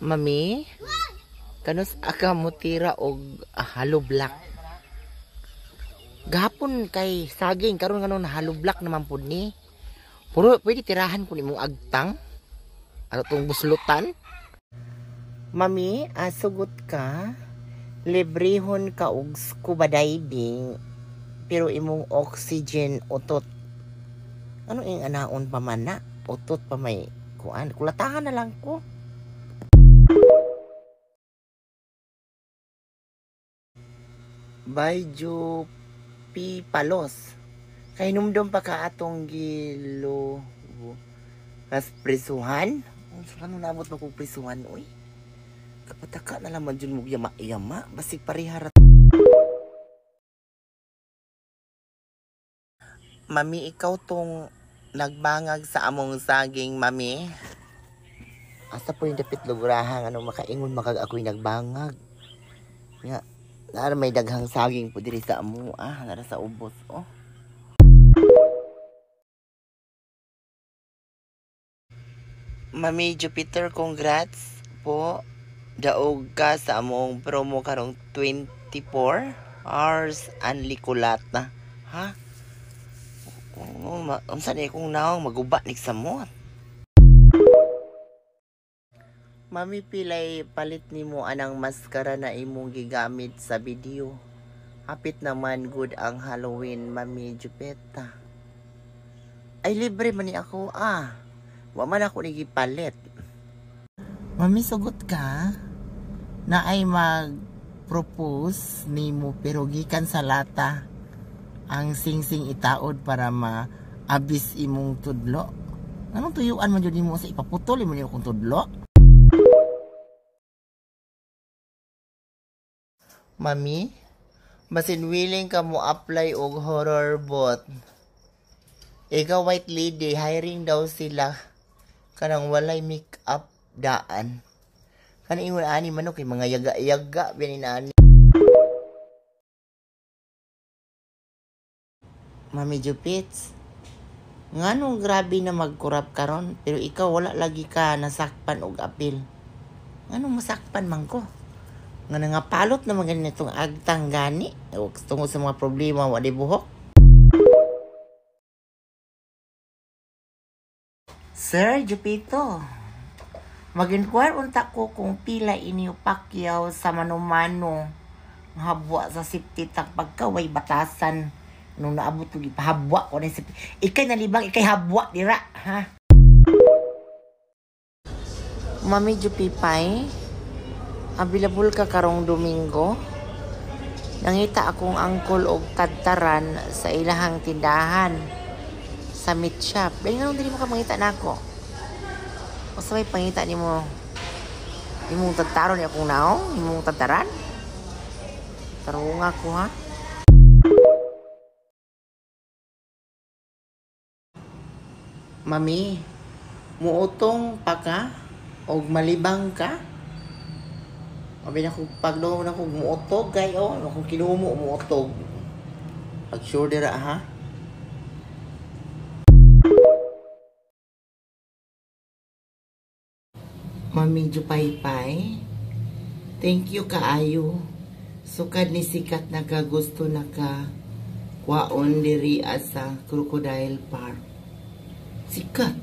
Mami, kanus aka mo tira og hollow block. Gahapon kay saging karon nganon hollow block naman pud ni. Puro pwede tirahan ko nimong agtang. Ato tong buslutan. Mami, asugot ka. Librehon ka og scuba diving. Pero imong oxygen utot. Ano ing anaon pa man na? Utot pa may kuan. Kulatahan na lang ko. By P. Palos. Kay numdum pa ka atong gilo. Kas prisuhan? Ano nabot mo kong prisuhan, oy? Kapataka na lang man dyan mo yama-yama. Basig pariharat. Mami, ikaw tong nagbangag sa among saging, mami. Asa po yung dapit lugurahang ano makaingon makag ako'y nagbangag. Nga, nara may daghang saging po diri sa amo, nara sa ubos, oh. Mami Jupiter, congrats po. Daog ka sa among promo karong 24 hours only kulat na. Ha? Unsa ni kung naong maguba ni sa mo? Mami, pilay palit nimo anang maskara na imong gigamit sa video. Hapit naman good ang Halloween, Mami Jupeta. Ay libre man ni ako, wa man ako ni gipalit. Mami, sugot ka na ay mag-propose nimo pero gikan sa lata ang sing-sing itaod para ma-abis imong tudlo. Anong tuyuan man jud nimo sa ipaputol mo niyo kung tudlo? Mami, basin willing ka mo apply og horror bot. Ikaw white lady, hiring daw sila kanang walay make-up daan. Kanang ingon ani manok kay mga yaga-yaga bininani. Mami Jupits, nganong grabe na magkurap karon pero ikaw wala lagi ka nasakpan og apil. Nganong masakpan man ko? Nga nga palot na mga ganitong agtang gani tungod sa mga problema wa di buhok. Sir Jupito, mag-inquire unta ko kung pila inyo pakyaw sa manumano habwa sa safety tak pagkaway batasan nung naabot ko ipahabwa ko na safety. Ikay nalibang ikay habwa dira, ha? Mami Jupipay, available ka karong Domingo? Nangita akong angkol og tadtaran sa ilahang tindahan sa meat shop. Dahil nga hindi mo ka mangita na ako. O sabay pangita ni mo imong tadtaron ni akong naong, imong tadtaran. Tarunga ko, ha? Mami, muutong pa ka og malibang ka? Abi na kung pagdoon na kung muotog kayo, kung kinumo muotog. Pag sure dira, ha? Mami Jupaypay, thank you kaayo. Sukad ni sikat na ka gusto na ka kwaon diri sa Crocodile Park. Sikat?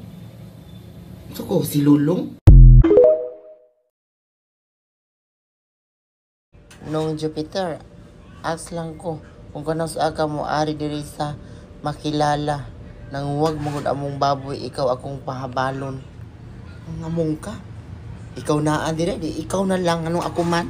Suko, si Lulong? Nung Jupiter, ask lang ko kung kanang suaka mo ari diri sa makilala nang huwag mong among baboy ikaw akong pahabalon. Ang among ka? Ikaw na dire, di ikaw na lang anong ako man.